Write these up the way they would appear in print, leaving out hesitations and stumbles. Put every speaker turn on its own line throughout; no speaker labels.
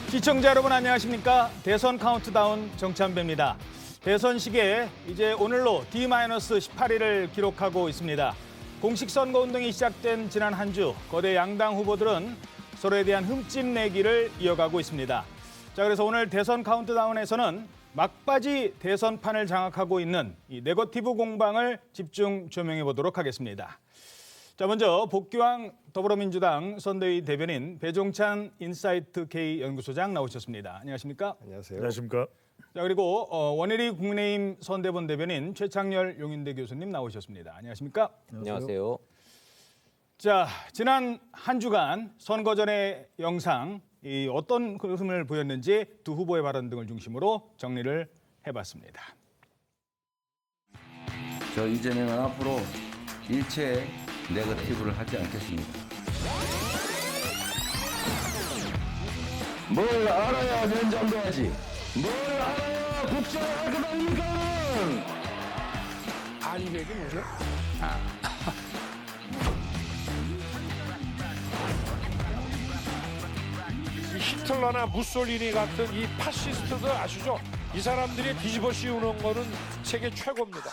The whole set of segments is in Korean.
시청자 여러분 안녕하십니까? 대선 카운트다운 정찬배입니다. 대선 시기에 이제 오늘로 D-18일을 기록하고 있습니다. 공식 선거운동이 시작된 지난 한 주 거대 양당 후보들은 서로에 대한 흠집내기를 이어가고 있습니다. 자, 그래서 오늘 대선 카운트다운에서는 막바지 대선판을 장악하고 있는 이 네거티브 공방을 집중 조명해 보도록 하겠습니다. 자, 먼저 복귀왕 더불어민주당 선대위 대변인 배종찬 인사이트 K 연구소장 나오셨습니다. 안녕하십니까?
안녕하세요.
안녕하십니까?
자, 그리고 원혜리 국민의힘 선대본 대변인 최창렬 용인대 교수님 나오셨습니다. 안녕하십니까?
안녕하세요.
자, 지난 한 주간 선거 전의 영상 어떤 흐름을 보였는지 두 후보의 발언 등을 중심으로 정리를 해봤습니다.
저 이전에는 앞으로 일체 네거티브를 하지 않겠습니다. 뭘 알아야 면장도 하지. 뭘 알아야 국정을 할 거다니까.
아니겠지 뭐죠? 히틀러나 무솔리니 같은 이 파시스트들 아시죠? 이 사람들이 뒤집어 씌우는 거는 세계 최고입니다.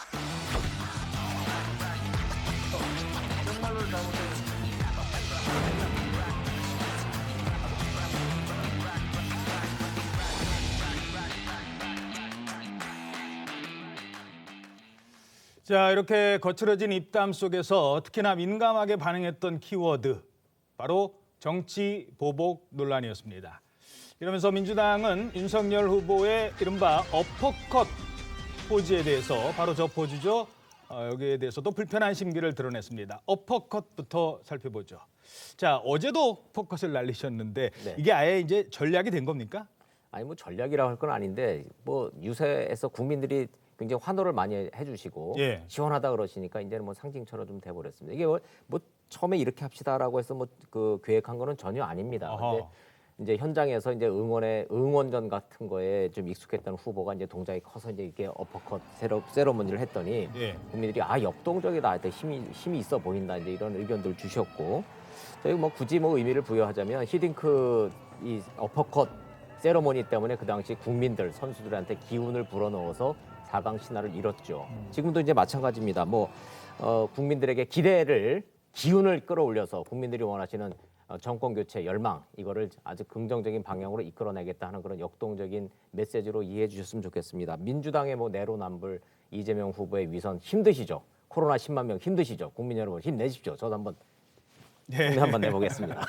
자, 이렇게 거칠어진 입담 속에서 특히나 민감하게 반응했던 키워드, 바로 정치 보복 논란이었습니다. 이러면서 민주당은 윤석열 후보의 이른바 어퍼컷 포즈에 대해서, 바로 저 포즈죠. 여기에 대해서도 불편한 심기를 드러냈습니다. 어퍼컷부터 살펴보죠. 자, 어제도 포컷을 날리셨는데
네.
이게 아예 이제 전략이 된 겁니까?
아니 뭐 전략이라고 할 건 아닌데 뭐 유세에서 국민들이 굉장히 환호를 많이 해주시고
예.
시원하다 그러시니까 이제는 뭐 상징처럼 좀 돼버렸습니다. 이게 뭐 처음에 이렇게 합시다라고 해서 뭐 그 계획한 거는 전혀 아닙니다.
어허.
근데 이제 현장에서 이제 응원전 같은 거에 좀 익숙했던 후보가 이제 동작이 커서 이제 이게 어퍼컷 세러머니를 했더니
예.
국민들이 역동적이다, 힘이 있어 보인다 이제 이런 의견들 주셨고 저희 뭐 굳이 뭐 의미를 부여하자면 히딩크 이 어퍼컷 세러머니 때문에 그 당시 국민들 선수들한테 기운을 불어넣어서 4강 신화를 이뤘죠. 지금도 이제 마찬가지입니다. 뭐 국민들에게 기운을 끌어올려서 국민들이 원하시는 정권 교체 열망 이거를 아주 긍정적인 방향으로 이끌어내겠다 하는 그런 역동적인 메시지로 이해해 주셨으면 좋겠습니다. 민주당의 뭐 내로남불 이재명 후보의 위선 힘드시죠? 코로나 10만 명 힘드시죠? 국민 여러분 힘내십시오. 저도 한번 한번 내보겠습니다.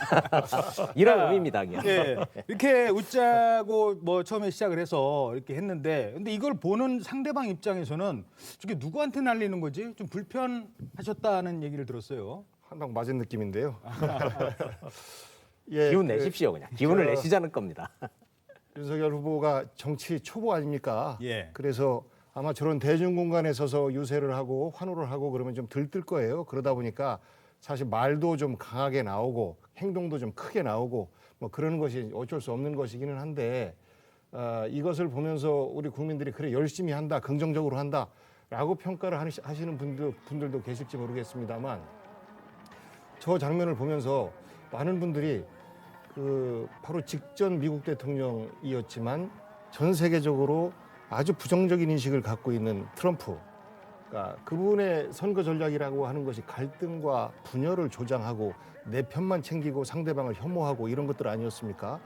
이런 의미입니다. 그냥.
예. 이렇게 웃자고 뭐 처음에 시작을 해서 이렇게 했는데, 근데 이걸 보는 상대방 입장에서는 저게 누구한테 날리는 거지? 좀 불편하셨다는 얘기를 들었어요.
한 방 맞은 느낌인데요. 예,
기운 내십시오. 그냥 기운을 내시자는 겁니다.
윤석열 후보가 정치 초보 아닙니까?
예.
그래서 아마 저런 대중공간에 서서 유세를 하고 환호를 하고 그러면 좀 들뜰 거예요. 그러다 보니까 사실 말도 좀 강하게 나오고 행동도 좀 크게 나오고 뭐 그러는 것이 어쩔 수 없는 것이기는 한데 이것을 보면서 우리 국민들이 그래 열심히 한다, 긍정적으로 한다라고 평가를 하시는 분들도 계실지 모르겠습니다만 저 장면을 보면서 많은 분들이 바로 직전 미국 대통령이었지만 전 세계적으로 아주 부정적인 인식을 갖고 있는 트럼프, 그러니까 그분의 선거 전략이라고 하는 것이 갈등과 분열을 조장하고 내 편만 챙기고 상대방을 혐오하고 이런 것들 아니었습니까?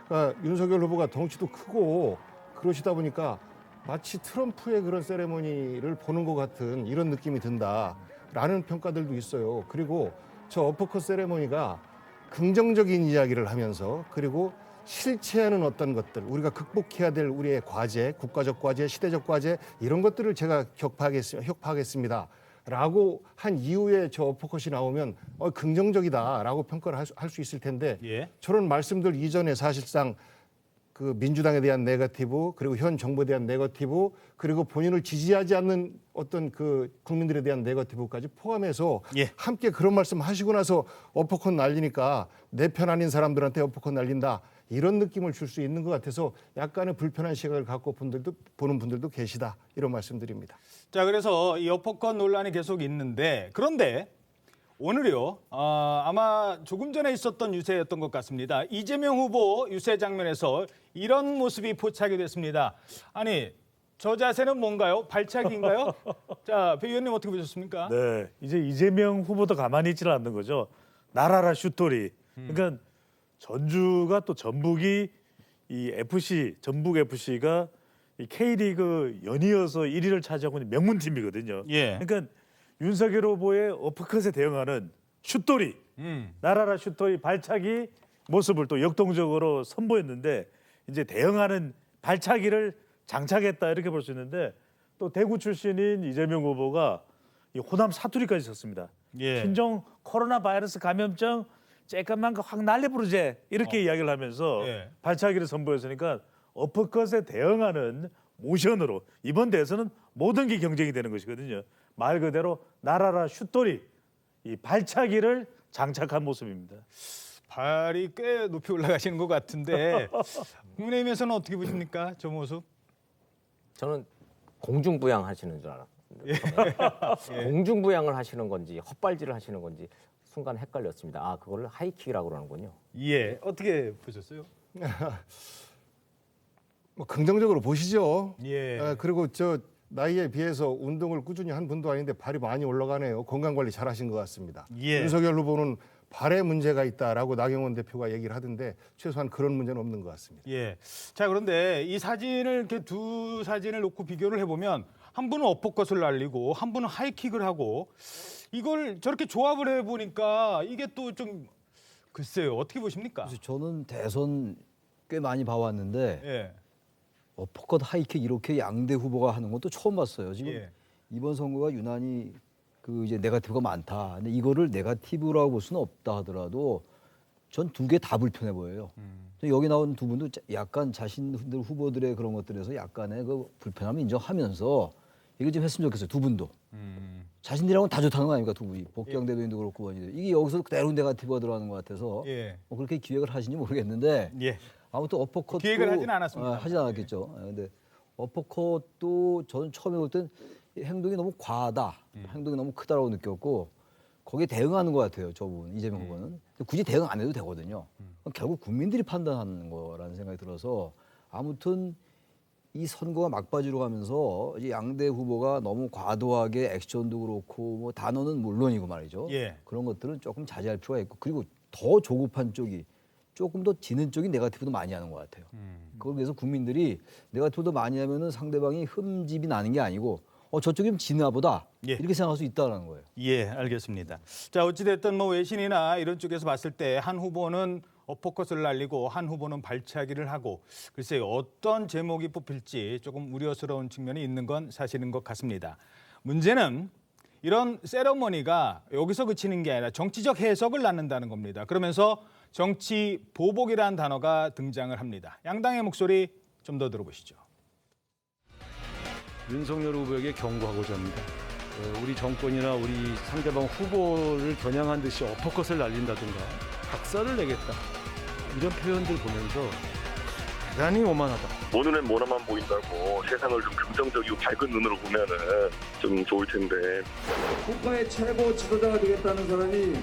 그러니까 윤석열 후보가 덩치도 크고 그러시다 보니까 마치 트럼프의 그런 세레모니를 보는 것 같은 이런 느낌이 든다라는 평가들도 있어요. 그리고 저 어퍼컷 세레모니가 긍정적인 이야기를 하면서 그리고 실체하는 어떤 것들, 우리가 극복해야 될 우리의 과제, 국가적 과제, 시대적 과제 이런 것들을 제가 격파하겠습니다. 라고 한 이후에 저 어퍼컷이 나오면 긍정적이다라고 평가를 할 수 있을 텐데
예.
저런 말씀들 이전에 사실상 그 민주당에 대한 네거티브 그리고 현 정부에 대한 네거티브 그리고 본인을 지지하지 않는 어떤 그 국민들에 대한 네거티브까지 포함해서
예. 함께
함께 그런 말씀 하시고 나서 어퍼컷 날리니까 내 편 아닌 사람들한테 어퍼컷 날린다 이런 느낌을 줄 수 있는 것 같아서 약간의 불편한 시각을 갖고 보는 분들도 계시다 이런 말씀드립니다.
자, 그래서 이 어퍼컷 논란이 계속 있는데, 그런데 오늘이요. 아마 조금 전에 있었던 유세였던 것 같습니다. 이재명 후보 유세 장면에서 이런 모습이 포착이 됐습니다. 아니, 저 자세는 뭔가요? 발차기인가요? 자, 배 의원님 어떻게 보셨습니까?
네, 이제 이재명 후보도 가만히 있지는 않는 거죠. 나라라 슛돌이. 그러니까 전주가 또 전북이 이 FC 전북 FC가 이 K리그 연이어서 1위를 차지하고 있는 명문팀이거든요.
예.
그러니까 윤석열 후보의 어퍼컷에 대응하는 슛돌이, 나라라 슛돌이 발차기 모습을 또 역동적으로 선보였는데 이제 대응하는 발차기를 장착했다 이렇게 볼 수 있는데 또 대구 출신인 이재명 후보가 이 호남 사투리까지 썼습니다.
예.
신종 코로나 바이러스 감염증 쬐깐만 확 날려부르제 이렇게 이야기를 하면서
예.
발차기를 선보였으니까 어퍼컷에 대응하는 모션으로 이번 대선은 모든 게 경쟁이 되는 것이거든요. 말 그대로 나라라 슛돌이 이 발차기를 장착한 모습입니다.
발이 꽤 높이 올라가시는 것 같은데 국민의힘에서는 어떻게 보십니까? 저 모습?
저는 공중부양 하시는 줄 알았는데 공중부양을 하시는 건지 헛발질을 하시는 건지 순간 헷갈렸습니다. 아, 그거를 하이킥이라고 그러는군요.
예. 어떻게 보셨어요?
뭐 긍정적으로 보시죠.
예.
그리고 저 나이에 비해서 운동을 꾸준히 한 분도 아닌데 발이 많이 올라가네요. 건강 관리 잘하신 것 같습니다.
예.
윤석열 후보는 발에 문제가 있다라고 나경원 대표가 얘기를 하던데 최소한 그런 문제는 없는 것 같습니다.
예. 자, 그런데 이 사진을 이렇게 두 사진을 놓고 비교를 해보면 한 분은 어퍼컷을 날리고 한 분은 하이킥을 하고 이걸 저렇게 조합을 해보니까 이게 또 좀 글쎄요. 어떻게 보십니까?
그래서 저는 대선 꽤 많이 봐왔는데
예.
어퍼컷 하이킥 이렇게 양대 후보가 하는 것도 처음 봤어요. 지금
예.
이번 선거가 유난히 그 이제 네거티브가 많다. 근데 이거를 네거티브라고 볼 수는 없다 하더라도 전 두 개 다 불편해 보여요. 여기 나온 두 분도 약간 자신들 후보들의 그런 것들에서 약간의 그 불편함을 인정하면서 이거 좀 했으면 좋겠어요. 두 분도. 자신들이랑은 다 좋다는 거 아닙니까? 두 분이. 복경 대변인도 그렇고 이게 여기서 그대로 네거티브가 들어가는 것 같아서
예.
뭐 그렇게 기획을 하시는지 모르겠는데
예.
아무튼 어퍼컷도
기획을 하진 않았습니다.
하진 않았겠죠. 근데 어퍼컷도 저는 처음에 볼 땐 행동이 너무 과하다, 행동이 너무 크다라고 느꼈고 거기에 대응하는 것 같아요. 저분 이재명 후보는 근데 굳이 대응 안 해도 되거든요. 결국 국민들이 판단하는 거라는 생각이 들어서 아무튼 이 선거가 막바지로 가면서 이제 양대 후보가 너무 과도하게 액션도 그렇고 뭐 단어는 물론이고 말이죠.
예.
그런 것들은 조금 자제할 필요가 있고 그리고 더 조급한 쪽이 조금 더 지는 쪽이 네거티브도 많이 하는 것 같아요. 그걸 위해서 국민들이 네거티브도 많이 하면은 상대방이 흠집이 나는 게 아니고 저쪽이 좀 지나 보다
예.
이렇게 생각할 수 있다는 거예요.
예, 알겠습니다. 자, 어찌됐든 뭐 외신이나 이런 쪽에서 봤을 때 한 후보는 어퍼컷을 날리고 한 후보는 발차기를 하고 글쎄요, 어떤 제목이 뽑힐지 조금 우려스러운 측면이 있는 건 사실인 것 같습니다. 문제는 이런 세러머니가 여기서 그치는 게 아니라 정치적 해석을 낳는다는 겁니다. 그러면서 정치 보복이라는 단어가 등장을 합니다. 양당의 목소리 좀 더 들어보시죠.
윤석열 후보에게 경고하고자 합니다. 우리 정권이나 우리 상대방 후보를 겨냥한 듯이 어퍼컷을 날린다든가 박살을 내겠다 이런 표현들 보면서 대단히 오만하다.
모 눈엔 모나만 보인다고 세상을 좀 긍정적이고 밝은 눈으로 보면은 좀 좋을 텐데.
국가의 최고 지도자가 되겠다는 사람이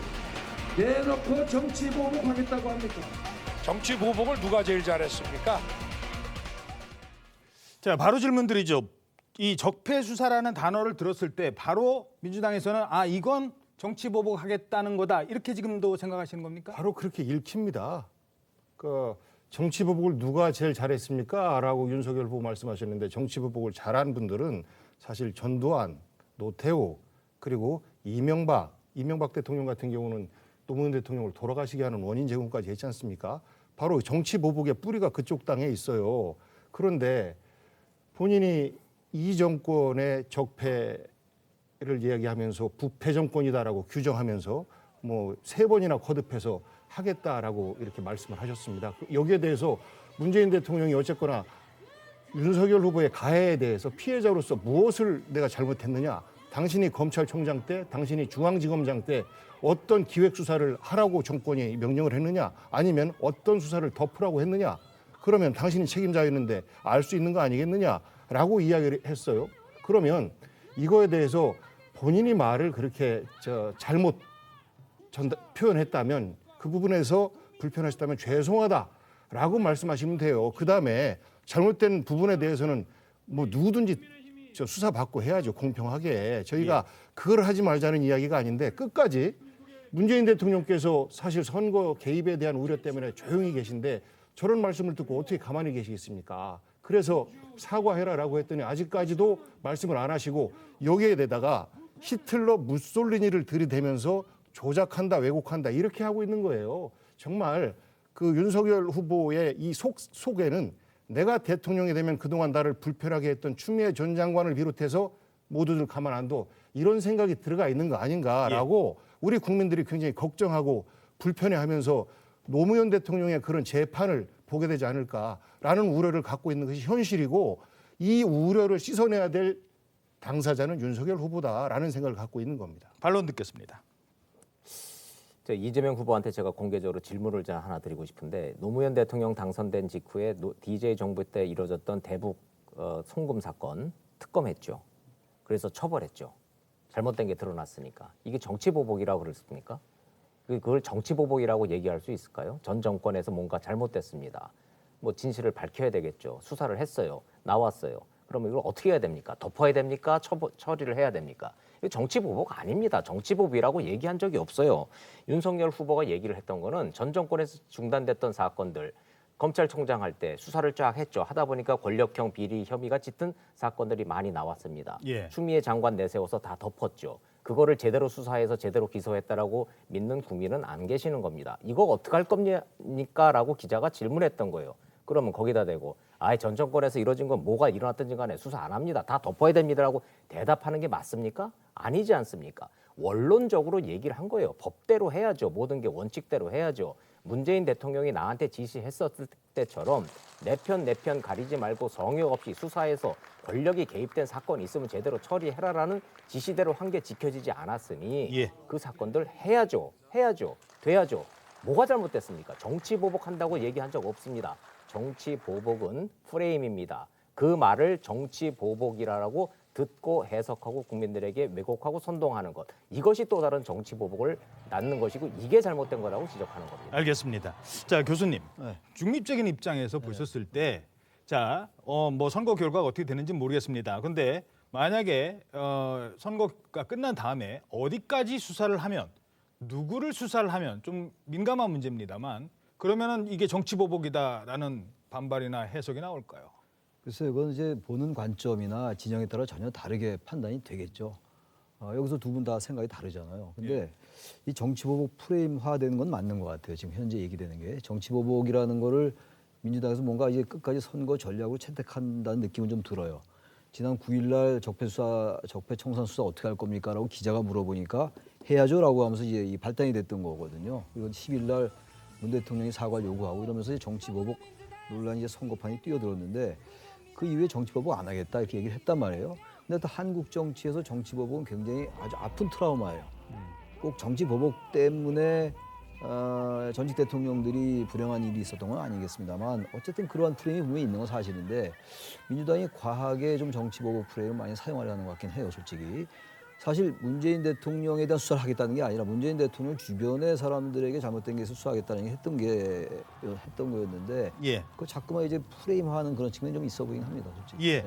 대놓고 정치 보복하겠다고 합니까?
정치 보복을 누가 제일 잘했습니까?
자, 바로 질문 드리죠. 이 적폐 수사라는 단어를 들었을 때 바로 민주당에서는 아, 이건 정치 보복하겠다는 거다. 이렇게 지금도 생각하시는 겁니까?
바로 그렇게 읽힙니다. 그 정치 보복을 누가 제일 잘했습니까? 라고 윤석열 후보 말씀하셨는데 정치 보복을 잘한 분들은 사실 전두환, 노태우 그리고 이명박 대통령 같은 경우는 노무현 대통령을 돌아가시게 하는 원인 제공까지 했지 않습니까? 바로 정치 보복의 뿌리가 그쪽 땅에 있어요. 그런데 본인이 이 정권의 적폐를 이야기하면서 부패 정권이다라고 규정하면서 뭐 3번이나 거듭해서 하겠다라고 이렇게 말씀을 하셨습니다. 여기에 대해서 문재인 대통령이 어쨌거나 윤석열 후보의 가해에 대해서 피해자로서 무엇을 내가 잘못했느냐? 당신이 검찰총장 때, 당신이 중앙지검장 때 어떤 기획 수사를 하라고 정권이 명령을 했느냐? 아니면 어떤 수사를 덮으라고 했느냐? 그러면 당신이 책임자였는데 알 수 있는 거 아니겠느냐라고 이야기를 했어요. 그러면 이거에 대해서 본인이 말을 그렇게 잘못 표현했다면 그 부분에서 불편하셨다면 죄송하다라고 말씀하시면 돼요. 그다음에 잘못된 부분에 대해서는 뭐 누구든지 수사받고 해야죠. 공평하게. 저희가 그걸 하지 말자는 이야기가 아닌데 끝까지 문재인 대통령께서 사실 선거 개입에 대한 우려 때문에 조용히 계신데 저런 말씀을 듣고 어떻게 가만히 계시겠습니까? 그래서 사과해라라고 했더니 아직까지도 말씀을 안 하시고 여기에 대다가 히틀러 무솔리니를 들이대면서 조작한다, 왜곡한다 이렇게 하고 있는 거예요. 정말 그 윤석열 후보의 이 속에는 내가 대통령이 되면 그동안 나를 불편하게 했던 추미애 전 장관을 비롯해서 모두들 가만 안 둬. 이런 생각이 들어가 있는 거 아닌가라고 우리 국민들이 굉장히 걱정하고 불편해하면서 노무현 대통령의 그런 재판을 보게 되지 않을까라는 우려를 갖고 있는 것이 현실이고 이 우려를 씻어내야 될 당사자는 윤석열 후보다라는 생각을 갖고 있는 겁니다.
반론 듣겠습니다.
이재명 후보한테 제가 공개적으로 질문을 하나 드리고 싶은데 노무현 대통령 당선된 직후에 DJ 정부 때 이루어졌던 대북 송금 사건 특검했죠. 그래서 처벌했죠. 잘못된 게 드러났으니까. 이게 정치보복이라고 그랬습니까? 그걸 정치보복이라고 얘기할 수 있을까요? 전 정권에서 뭔가 잘못됐습니다. 뭐 진실을 밝혀야 되겠죠. 수사를 했어요. 나왔어요. 그러면 이걸 어떻게 해야 됩니까? 덮어야 됩니까? 처리를 해야 됩니까? 이거 정치보복 아닙니다. 정치보복이라고 얘기한 적이 없어요. 윤석열 후보가 얘기를 했던 거는 전 정권에서 중단됐던 사건들, 검찰총장 할 때 수사를 쫙 했죠. 하다 보니까 권력형 비리 혐의가 짙은 사건들이 많이 나왔습니다. 추미애 장관 내세워서 다 덮었죠. 그거를 제대로 수사해서 제대로 기소했다라고 믿는 국민은 안 계시는 겁니다. 이거 어떡할 겁니까?라고 기자가 질문했던 거예요. 그러면 거기다 대고 전 정권에서 이뤄진 건 뭐가 일어났든지 간에 수사 안 합니다. 다 덮어야 됩니다라고 대답하는 게 맞습니까? 아니지 않습니까? 원론적으로 얘기를 한 거예요. 법대로 해야죠. 모든 게 원칙대로 해야죠. 문재인 대통령이 나한테 지시했었을 때처럼 내 편 가리지 말고 성역 없이 수사해서 권력이 개입된 사건이 있으면 제대로 처리해라라는 지시대로 한 게 지켜지지 않았으니 그 사건들 해야죠. 돼야죠. 뭐가 잘못됐습니까? 정치 보복한다고 얘기한 적 없습니다. 정치 보복은 프레임입니다. 그 말을 정치 보복이라고 듣고 해석하고 국민들에게 왜곡하고 선동하는 것. 이것이 또 다른 정치 보복을 낳는 것이고 이게 잘못된 거라고 지적하는 겁니다.
알겠습니다. 자, 교수님. 중립적인 입장에서 보셨을 때 뭐 선거 결과가 어떻게 되는지 모르겠습니다. 근데 만약에 선거가 끝난 다음에 어디까지 수사를 하면 누구를 수사를 하면 좀 민감한 문제입니다만 그러면은 이게 정치 보복이다라는 반발이나 해석이 나올까요?
글쎄요, 이건 이제 보는 관점이나 진영에 따라 전혀 다르게 판단이 되겠죠. 여기서 두 분 다 생각이 다르잖아요. 근데 이 정치보복 프레임화되는 건 맞는 것 같아요. 지금 현재 얘기되는 게 정치보복이라는 거를 민주당에서 뭔가 이제 끝까지 선거 전략으로 채택한다는 느낌은 좀 들어요. 지난 9일날 적폐청산 수사 어떻게 할 겁니까라고 기자가 물어보니까 해야죠라고 하면서 이제 이 발단이 됐던 거거든요. 이건 10일날 문 대통령이 사과를 요구하고 이러면서 정치보복 논란이 이제 선거판이 뛰어들었는데 그 이후에 정치보복 안 하겠다 이렇게 얘기를 했단 말이에요. 근데 또 한국 정치에서 정치보복은 굉장히 아주 아픈 트라우마예요. 꼭 정치보복 때문에 전직 대통령들이 불행한 일이 있었던 건 아니겠습니다만 어쨌든 그러한 프레임이 분명히 있는 건 사실인데 민주당이 과하게 좀 정치보복 프레임을 많이 사용하려는 것 같긴 해요, 솔직히. 사실 문재인 대통령에 대한 수사를 하겠다는 게 아니라 문재인 대통령 주변의 사람들에게 잘못된 게 있어 수사하겠다는 게 했던 거였는데 그 자꾸만 이제 프레임화하는 그런 측면이 좀 있어 보이긴 합니다, 솔직히.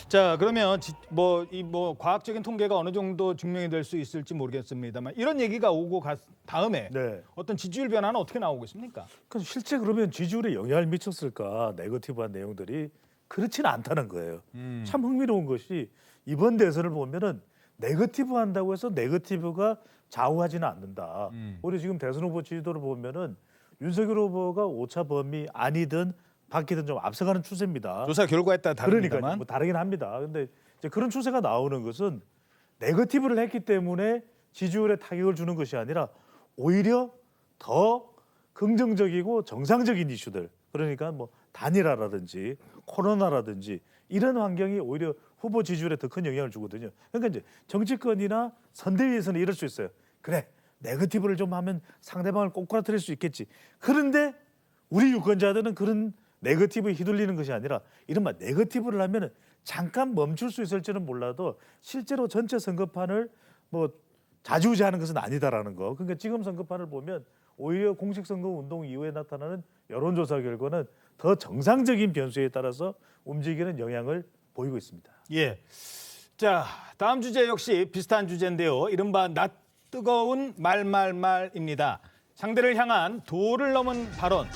자, 그러면 뭐 과학적인 통계가 어느 정도 증명이 될 수 있을지 모르겠습니다만 이런 얘기가 오고 다음에 어떤 지지율 변화는 어떻게 나오고 있습니까?
그럼 실제 그러면 지지율에 영향을 미쳤을까? 네거티브한 내용들이 그렇지는 않다는 거예요. 참 흥미로운 것이 이번 대선을 보면은 네거티브 한다고 해서 네거티브가 좌우하지는 않는다. 오히려 지금 대선 후보 지지도를 보면은 윤석열 후보가 오차 범위 아니든 바뀌든 좀 앞서가는 추세입니다.
조사 결과에 따라 다릅니다만.
그러니까 뭐 다르긴 합니다. 근데 이제 그런 추세가 나오는 것은 네거티브를 했기 때문에 지지율에 타격을 주는 것이 아니라 오히려 더 긍정적이고 정상적인 이슈들, 그러니까 뭐 단일화라든지 코로나라든지 이런 환경이 오히려 후보 지지율에 더 큰 영향을 주거든요. 그러니까 이제 정치권이나 선대위에서는 이럴 수 있어요. 그래, 네거티브를 좀 하면 상대방을 꼬꾸라뜨릴 수 있겠지. 그런데 우리 유권자들은 그런 네거티브에 휘둘리는 것이 아니라 이른바 네거티브를 하면 잠깐 멈출 수 있을지는 몰라도 실제로 전체 선거판을 뭐 좌지우지하는 것은 아니다라는 거. 그러니까 지금 선거판을 보면 오히려 공식 선거 운동 이후에 나타나는 여론조사 결과는 더 정상적인 변수에 따라서 움직이는 영향을 보이고 있습니다.
예. 자, 다음 주제 역시 비슷한 주제인데요. 이른바 낯 뜨거운 말입니다. 상대를 향한 도를 넘은 발언.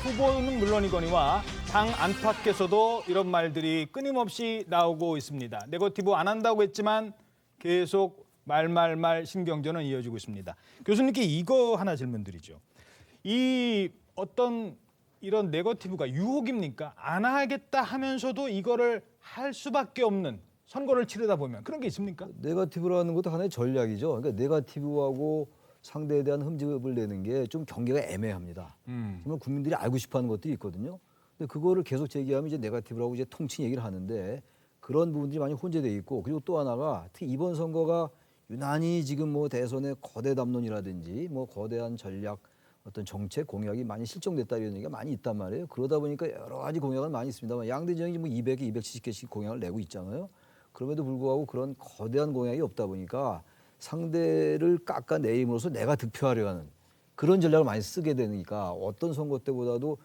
후보는 물론이거니와 당 안팎에서도 이런 말들이 끊임없이 나오고 있습니다. 네거티브 안 한다고 했지만 계속 말 신경전은 이어지고 있습니다. 교수님께 이거 하나 질문드리죠. 이 어떤 이런 네거티브가 유혹입니까? 안 하겠다 하면서도 이거를 할 수밖에 없는 선거를 치르다 보면 그런 게 있습니까?
네거티브라는 것도 하나의 전략이죠. 그러니까 네거티브하고 상대에 대한 흠집을 내는 게 좀 경계가 애매합니다. 정말 국민들이 알고 싶어하는 것들이 있거든요. 근데 그거를 계속 제기하면 이제 네거티브라고 이제 통칭 얘기를 하는데 그런 부분들이 많이 혼재돼 있고 그리고 또 하나가 특히 이번 선거가 유난히 지금 뭐 대선의 거대 담론이라든지 뭐 거대한 전략 어떤 정책 공약이 많이 실종됐다 이런 얘기가 많이 있단 말이에요. 그러다 보니까 여러 가지 공약은 많이 있습니다만 양 대정이 뭐 200개, 270개씩 공약을 내고 있잖아요. 그럼에도 불구하고 그런 거대한 공약이 없다 보니까 상대를 깎아내림으로써 내가 득표하려 하는 그런 전략을 많이 쓰게 되니까 어떤 선거 때보다도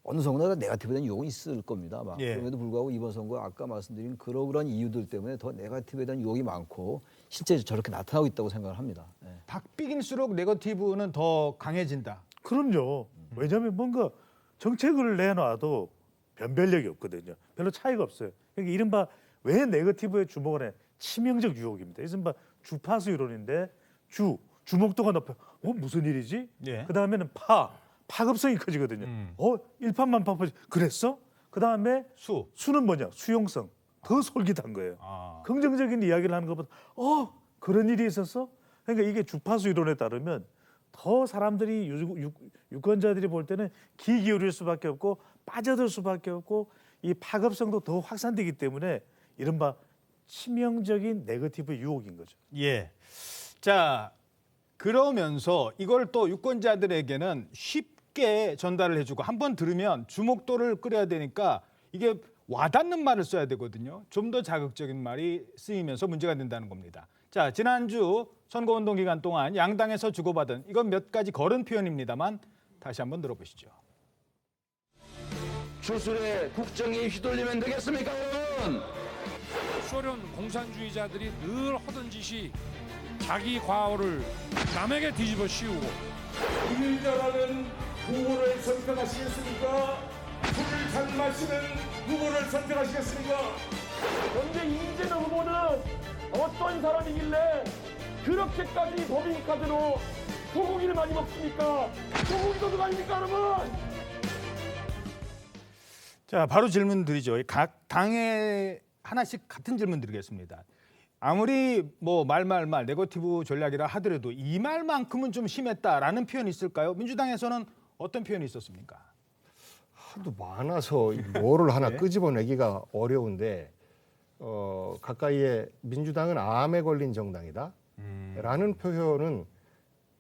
어느 선거나 네거티브에 대한 유혹은 있을 겁니다. 아마.
예.
그럼에도 불구하고 이번 선거 아까 말씀드린 그러한 이유들 때문에 더 네거티브에 대한 유혹이 많고 실제 저렇게 나타나고 있다고 생각을 합니다. 예.
박빙일수록 네거티브는 더 강해진다.
그럼요. 왜냐하면 뭔가 정책을 내놔도 변별력이 없거든요. 별로 차이가 없어요. 그러니까 이른바 왜 네거티브에 주목을 해? 치명적 유혹입니다. 이른바 주파수 이론인데 주목도가 높아. 무슨 일이지?
예.
그 다음에는 파급성이 커지거든요. 일판만파 그랬어? 그 다음에 수는 뭐냐? 수용성. 더 솔깃한 거예요. 긍정적인 이야기를 하는 것보다 그런 일이 있었어? 그러니까 이게 주파수 이론에 따르면 더 사람들이 유권자들이 볼 때는 귀 기울일 수밖에 없고 빠져들 수밖에 없고 이 파급성도 더 확산되기 때문에 이른바 치명적인 네거티브 유혹인 거죠.
예. 자, 그러면서 이걸 또 유권자들에게는 쉽게 전달을 해주고 한번 들으면 주목도를 끌어야 되니까 이게 와닿는 말을 써야 되거든요. 좀 더 자극적인 말이 쓰이면서 문제가 된다는 겁니다. 자, 지난주 선거운동 기간 동안 양당에서 주고받은 이건 몇 가지 거른 표현입니다만 다시 한번 들어보시죠.
주술의 국정이 휘둘리면 되겠습니까, 여러분?
소련 공산주의자들이 늘 하던 짓이 자기 과오를 남에게 뒤집어 씌우고
일자라는 후보를 선택하시겠습니까? 술을 잘 마시는 후보를 선택하시겠습니까?
현재 이재명 후보는 어떤 사람이길래 그렇게까지 법인카드로 소고기를 많이 먹습니까? 소고기 도둑 아닙니까, 여러분?
자, 바로 질문 드리죠. 각 당에 하나씩 같은 질문 드리겠습니다. 아무리 뭐 말 네거티브 전략이라 하더라도 이 말만큼은 좀 심했다라는 표현이 있을까요? 민주당에서는 어떤 표현이 있었습니까?
하도 많아서 뭐를 하나
네.
끄집어내기가 어려운데 가까이에 민주당은 암에 걸린 정당이다 라는 표현은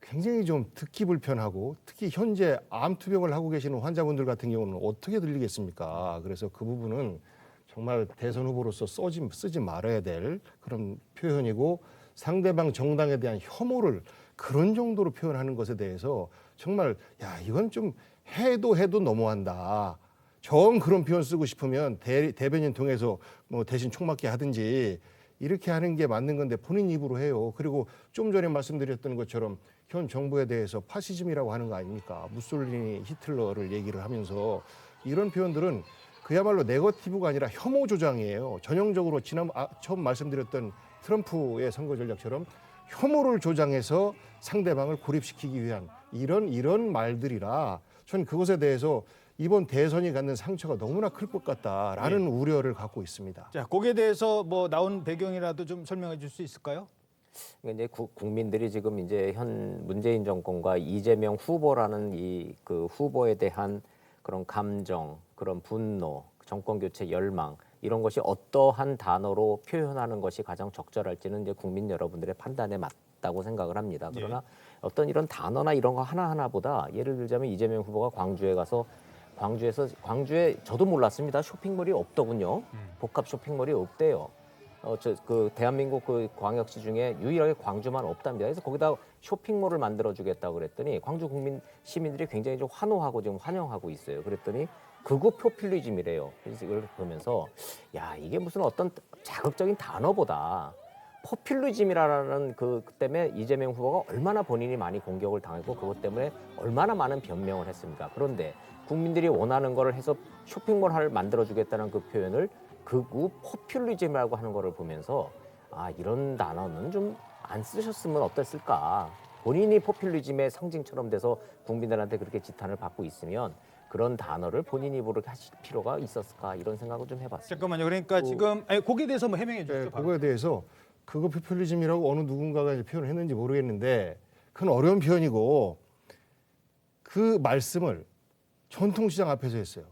굉장히 좀 듣기 불편하고 특히 현재 암 투병을 하고 계시는 환자분들 같은 경우는 어떻게 들리겠습니까? 그래서 그 부분은 정말 대선 후보로서 쓰지 말아야 될 그런 표현이고 상대방 정당에 대한 혐오를 그런 정도로 표현하는 것에 대해서 정말 이건 좀 해도 너무한다. 정 그런 표현 쓰고 싶으면 대변인 통해서 뭐 대신 총 맞게 하든지 이렇게 하는 게 맞는 건데 본인 입으로 해요. 그리고 좀 전에 말씀드렸던 것처럼 현 정부에 대해서 파시즘이라고 하는 거 아닙니까? 무솔리니, 히틀러를 얘기를 하면서 이런 표현들은 그야말로 네거티브가 아니라 혐오 조장이에요. 전형적으로 처음 말씀드렸던 트럼프의 선거 전략처럼 혐오를 조장해서 상대방을 고립시키기 위한 이런 말들이라 저는 그것에 대해서 이번 대선이 갖는 상처가 너무나 클 것 같다라는 우려를 갖고 있습니다.
자, 거기에 대해서 뭐 나온 배경이라도 좀 설명해 줄 수 있을까요?
이제 국민들이 지금 이제 현 문재인 정권과 이재명 후보라는 이 그 후보에 대한 그런 감정, 그런 분노, 정권 교체 열망 이런 것이 어떠한 단어로 표현하는 것이 가장 적절할지는 이제 국민 여러분들의 판단에 맞다고 생각을 합니다. 그러나 어떤 이런 단어나 이런 거 하나하나보다 예를 들자면 이재명 후보가 광주에 저도 몰랐습니다. 쇼핑몰이 없더군요. 복합 쇼핑몰이 없대요. 그 대한민국 그 광역시 중에 유일하게 광주만 없답니다. 그래서 거기다 쇼핑몰을 만들어주겠다고 그랬더니 광주 국민 시민들이 굉장히 좀 환호하고 지금 환영하고 있어요. 그랬더니 극우 포퓰리즘이래요. 그래서 이걸 보면서 야 이게 무슨 어떤 자극적인 단어보다 포퓰리즘이라는 그 때문에 이재명 후보가 얼마나 본인이 많이 공격을 당했고 그것 때문에 얼마나 많은 변명을 했습니까? 그런데 국민들이 원하는 거를 해서 쇼핑몰을 만들어주겠다는 그 표현을 극우 포퓰리즘이라고 하는 거를 보면서 아 이런 단어는 좀 안 쓰셨으면 어땠을까? 본인이 포퓰리즘의 상징처럼 돼서 국민들한테 그렇게 지탄을 받고 있으면 그런 단어를 본인 입으로 하실 필요가 있었을까 이런 생각을 좀 해봤어요.
잠깐만요. 그러니까 지금 거기에 대해서 뭐 해명해 주시죠.
그거에 대해서 그거 포퓰리즘이라고 어느 누군가가 이제 표현을 했는지 모르겠는데 그건 어려운 표현이고 그 말씀을 전통시장 앞에서 했어요.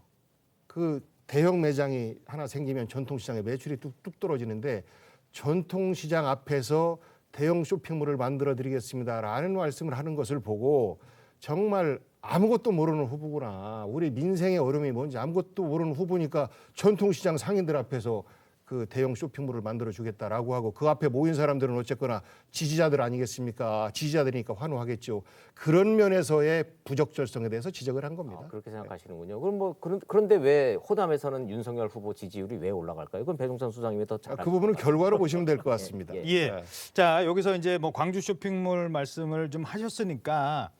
그 대형 매장이 하나 생기면 전통시장에 매출이 뚝뚝 떨어지는데 전통시장 앞에서 대형 쇼핑몰을 만들어 드리겠습니다라는 말씀을 하는 것을 보고 정말 아무것도 모르는 후보구나. 우리 민생의 어려움이 뭔지 아무것도 모르는 후보니까 전통시장 상인들 앞에서 그 대형 쇼핑몰을 만들어 주겠다라고 하고 그 앞에 모인 사람들은 어쨌거나 지지자들 아니겠습니까? 지지자들이니까 환호하겠죠. 그런 면에서의 부적절성에 대해서 지적을 한 겁니다.
그렇게 생각하시는군요. 그럼 뭐 그런데 왜 호남에서는 윤석열 후보 지지율이 왜 올라갈까요? 그건 배종찬 수장님이 더 잘.
그 부분은 결과로 보시면 될 것 같습니다.
예. 자 여기서 이제 뭐 광주 쇼핑몰 말씀을 좀 하셨으니까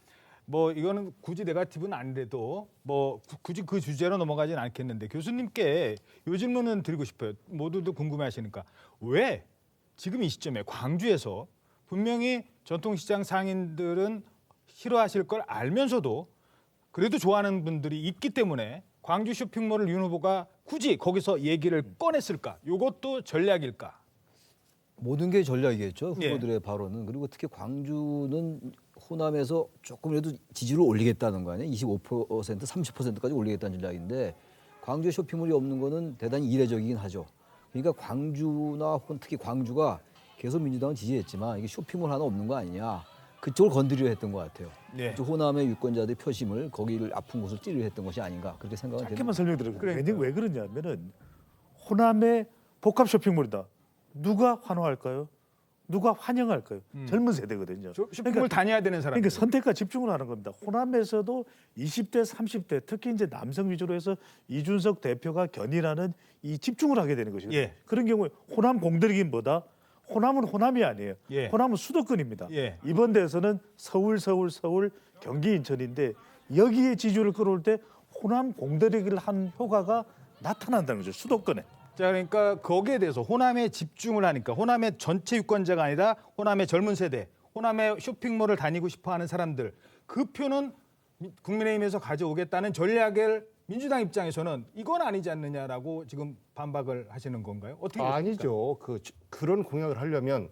뭐 이거는 굳이 네거티브는 아니래도 뭐 굳이 그 주제로 넘어가진 않겠는데 교수님께 요 질문은 드리고 싶어요. 모두도 궁금해하시니까 왜 지금 이 시점에 광주에서 분명히 전통시장 상인들은 싫어하실 걸 알면서도 그래도 좋아하는 분들이 있기 때문에 광주 쇼핑몰을 윤 후보가 굳이 거기서 얘기를 꺼냈을까? 이것도 전략일까?
모든 게 전략이겠죠.
예.
후보들의 발언은. 그리고 특히 광주는 호남에서 조금이라도 지지율을 올리겠다는 거 아니에요. 25%, 30%까지 올리겠다는 전략인데 광주에 쇼핑몰이 없는 거는 대단히 이례적이긴 하죠. 그러니까 광주나 혹은 특히 광주가 계속 민주당은 지지했지만 이게 쇼핑몰 하나 없는 거 아니냐. 그쪽을 건드리려 했던 것 같아요.
예.
호남의 유권자들의 표심을 거기를 아픈 곳을 찌르려 했던 것이 아닌가 그렇게 생각은 됩니다.
짧게만 설명드릴게요. 왜 그러냐면은 호남의 복합 쇼핑몰이다. 누가 환호할까요? 누가 환영할까요? 젊은 세대거든요.
쇼핑몰 다녀야 되는 사람.
그러니까 선택과 집중을 하는 겁니다. 호남에서도 20대, 30대 특히 이제 남성 위주로 해서 이준석 대표가 견인하는 이 집중을 하게 되는 것이거든요.
예.
그런 경우에 호남 공들이기보다 호남은 호남이 아니에요.
예.
호남은 수도권입니다.
예.
이번 대선은 서울, 경기, 인천인데 여기에 지지율을 끌어올 때 호남 공들이기를 한 효과가 나타난다는 거죠. 수도권에.
자, 그러니까 거기에 대해서 호남에 집중을 하니까 호남의 전체 유권자가 아니라 호남의 젊은 세대, 호남의 쇼핑몰을 다니고 싶어하는 사람들 그 표는 국민의힘에서 가져오겠다는 전략을 민주당 입장에서는 이건 아니지 않느냐라고 지금 반박을 하시는 건가요? 어떻게
아니죠. 그런 공약을 하려면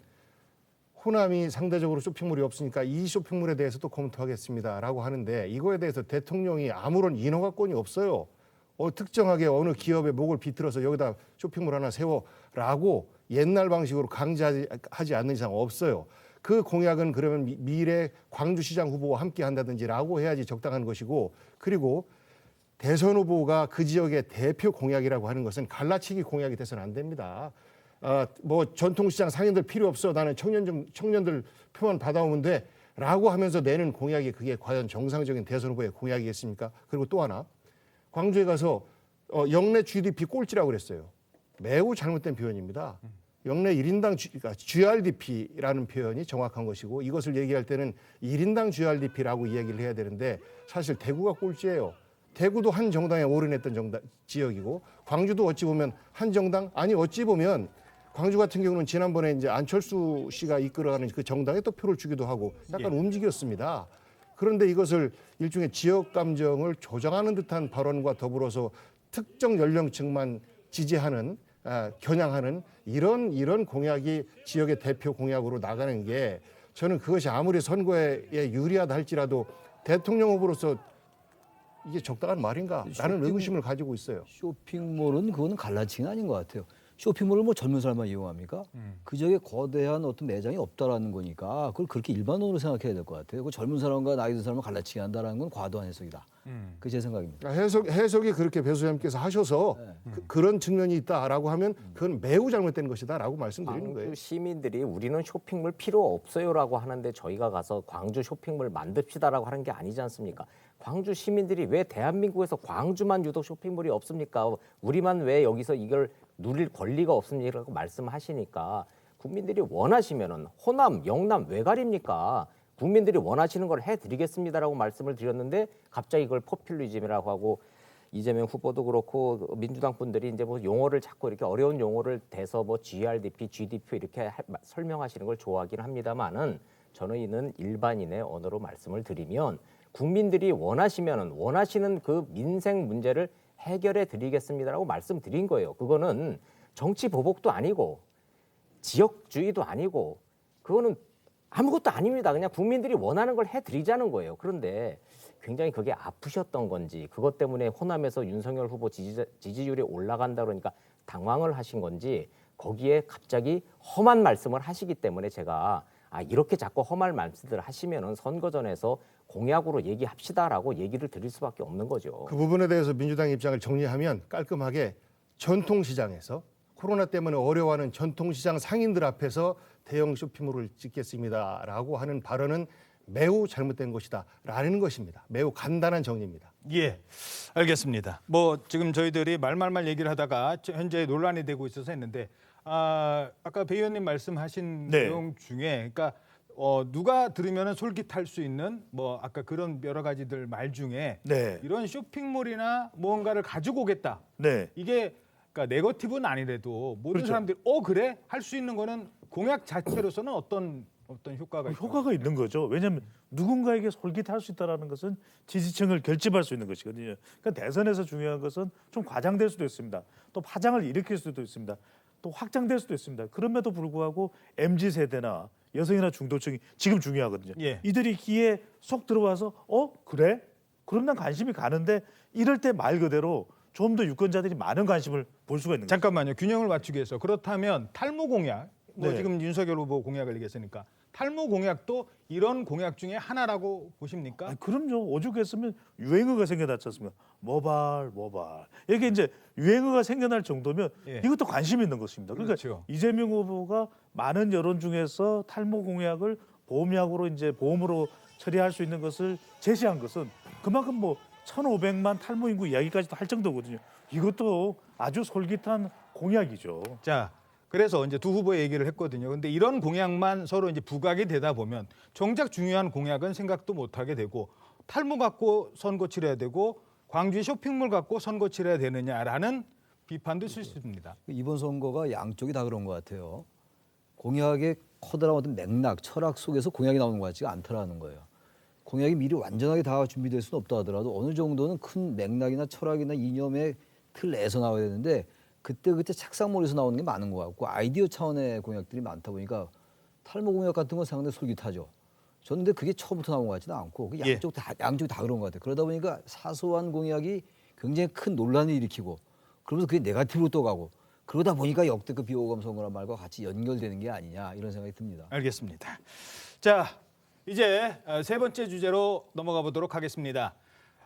호남이 상대적으로 쇼핑몰이 없으니까 이 쇼핑몰에 대해서도 검토하겠습니다라고 하는데 이거에 대해서 대통령이 아무런 인허가권이 없어요. 특정하게 어느 기업의 목을 비틀어서 여기다 쇼핑몰 하나 세워라고 옛날 방식으로 강제하지 않는 이상 없어요. 그 공약은 그러면 미래 광주시장 후보와 함께 한다든지라고 해야지 적당한 것이고 그리고 대선 후보가 그 지역의 대표 공약이라고 하는 것은 갈라치기 공약이 돼서는 안 됩니다. 뭐 전통시장 상인들 필요 없어. 나는 청년들 표만 받아오면 돼라고 하면서 내는 공약이 그게 과연 정상적인 대선 후보의 공약이겠습니까? 그리고 또 하나. 광주에 가서 영내 GDP 꼴찌라고 그랬어요. 매우 잘못된 표현입니다. 영내 1인당 그러니까 GRDP라는 표현이 정확한 것이고 이것을 얘기할 때는 1인당 GRDP라고 이야기를 해야 되는데 사실 대구가 꼴찌예요. 대구도 한 정당에 올인했던 지역이고 광주도 어찌 보면 한 정당 아니 어찌 보면 광주 같은 경우는 지난번에 이제 안철수 씨가 이끌어가는 그 정당에 또 표를 주기도 하고 약간 움직였습니다. 그런데 이것을 일종의 지역 감정을 조장하는 듯한 발언과 더불어서 특정 연령층만 지지하는 겨냥하는 이런 공약이 지역의 대표 공약으로 나가는 게 저는 그것이 아무리 선거에 유리하다 할지라도 대통령 후보로서 이게 적당한 말인가? 라는 의구심을 가지고 있어요.
쇼핑몰은 그거는 갈라치기는 아닌 것 같아요. 쇼핑몰을 뭐 젊은 사람만 이용합니까? 그 지역에 거대한 어떤 매장이 없다라는 거니까 그걸 그렇게 일반론으로 생각해야 될 것 같아요. 그 젊은 사람과 나이 든 사람을 갈라치기 한다는 건 과도한 해석이다. 그게 제 생각입니다.
해석이 그렇게 배 소장님께서 하셔서 그런 측면이 있다라고 하면 그건 매우 잘못된 것이다라고 말씀드리는 거예요.
광주 시민들이 우리는 쇼핑몰 필요 없어요라고 하는데 저희가 가서 광주 쇼핑몰 만듭시다라고 하는 게 아니지 않습니까? 광주 시민들이 왜 대한민국에서 광주만 유독 쇼핑몰이 없습니까? 우리만 왜 여기서 이걸 누릴 권리가 없습니까?라고 말씀하시니까 국민들이 원하시면은 호남, 영남 왜 가립니까? 국민들이 원하시는 걸 해드리겠습니다라고 말씀을 드렸는데 갑자기 이걸 포퓰리즘이라고 하고 이재명 후보도 그렇고 민주당 분들이 이제 뭐 용어를 자꾸 이렇게 어려운 용어를 대서 뭐 GRDP, GDP 이렇게 설명하시는 걸 좋아하긴 합니다만은 저는 일반인의 언어로 말씀을 드리면 국민들이 원하시면은 원하시는 그 민생 문제를 해결해 드리겠습니다라고 말씀드린 거예요. 그거는 정치 보복도 아니고 지역주의도 아니고 그거는 아무것도 아닙니다. 그냥 국민들이 원하는 걸 해드리자는 거예요. 그런데 굉장히 그게 아프셨던 건지 그것 때문에 호남에서 윤석열 후보 지지율이 올라간다 그러니까 당황을 하신 건지 거기에 갑자기 험한 말씀을 하시기 때문에 제가 이렇게 자꾸 험한 말씀들을 하시면은 선거전에서 공약으로 얘기합시다라고 얘기를 드릴 수밖에 없는 거죠.
그 부분에 대해서 민주당 입장을 정리하면 깔끔하게 전통시장에서 코로나 때문에 어려워하는 전통시장 상인들 앞에서 대형 쇼핑몰을 짓겠습니다라고 하는 발언은 매우 잘못된 것이다라는 것입니다. 매우 간단한 정리입니다.
예, 알겠습니다. 뭐 지금 저희들이 말말말 얘기를 하다가 현재 논란이 되고 있어서 했는데 아까 배 의원님 말씀하신 내용 중에 그러니까 누가 들으면은 솔깃할 수 있는 뭐 아까 그런 여러 가지들 말 중에 이런 쇼핑몰이나 무언가를 가지고 오겠다. 이게 그러니까 네거티브는 아니래도 모든 사람들이 그래 할 수 있는 거는 공약 자체로서는 어떤 효과가 있을까요?
효과가 있는 거죠. 왜냐하면 누군가에게 솔깃할 수 있다는 것은 지지층을 결집할 수 있는 것이거든요. 그러니까 대선에서 중요한 것은 좀 과장될 수도 있습니다. 또 파장을 일으킬 수도 있습니다. 또 확장될 수도 있습니다. 그럼에도 불구하고 MZ세대나 여성이나 중도층이 지금 중요하거든요. 이들이 귀에 쏙 들어와서 그래? 그럼 난 관심이 가는데 이럴 때 말 그대로 좀 더 유권자들이 많은 관심을 볼 수가 있는 거죠.
잠깐만요. 균형을 맞추기 위해서 그렇다면 탈모 공약 지금 윤석열 후보 공약을 얘기했으니까 탈모 공약도 이런 공약 중에 하나라고 보십니까?
그럼요. 오죽했으면 유행어가 생겨났지 않습니까? 모발. 이게 이제 유행어가 생겨날 정도면 이것도 관심이 있는 것입니다. 그러니까 이재명 후보가 많은 여론 중에서 탈모 공약을 보험약으로 이제 보험으로 처리할 수 있는 것을 제시한 것은 그만큼 1,500만 탈모 인구 이야기까지도 할 정도거든요. 이것도 아주 솔깃한 공약이죠.
자, 그래서 이제 두 후보의 얘기를 했거든요. 근데 이런 공약만 서로 이제 부각이 되다 보면 정작 중요한 공약은 생각도 못 하게 되고 탈모 갖고 선거 치러야 되고 광주의 쇼핑몰 갖고 선거 치러야 되느냐라는 비판도 있을 수 있습니다.
이번 선거가 양쪽이 다 그런 것 같아요. 공약의 커다란 어떤 맥락, 철학 속에서 공약이 나오는 것 같지가 않더라는 거예요. 공약이 미리 완전하게 다 준비될 수는 없다 하더라도 어느 정도는 큰 맥락이나 철학이나 이념의 틀 내에서 나와야 되는데 그때 책상머리에서 나오는 게 많은 것 같고 아이디어 차원의 공약들이 많다 보니까 탈모 공약 같은 건 상당히 솔깃하죠. 저는 근데 그게 처음부터 나온 것 같지는 않고 양쪽이 다 그런 것 같아요. 그러다 보니까 사소한 공약이 굉장히 큰 논란을 일으키고 그러면서 그게 네거티브로 또 가고 그러다 보니까 역대급 비호감 선거란 말과 같이 연결되는 게 아니냐 이런 생각이 듭니다.
알겠습니다. 자, 이제 세 번째 주제로 넘어가 보도록 하겠습니다.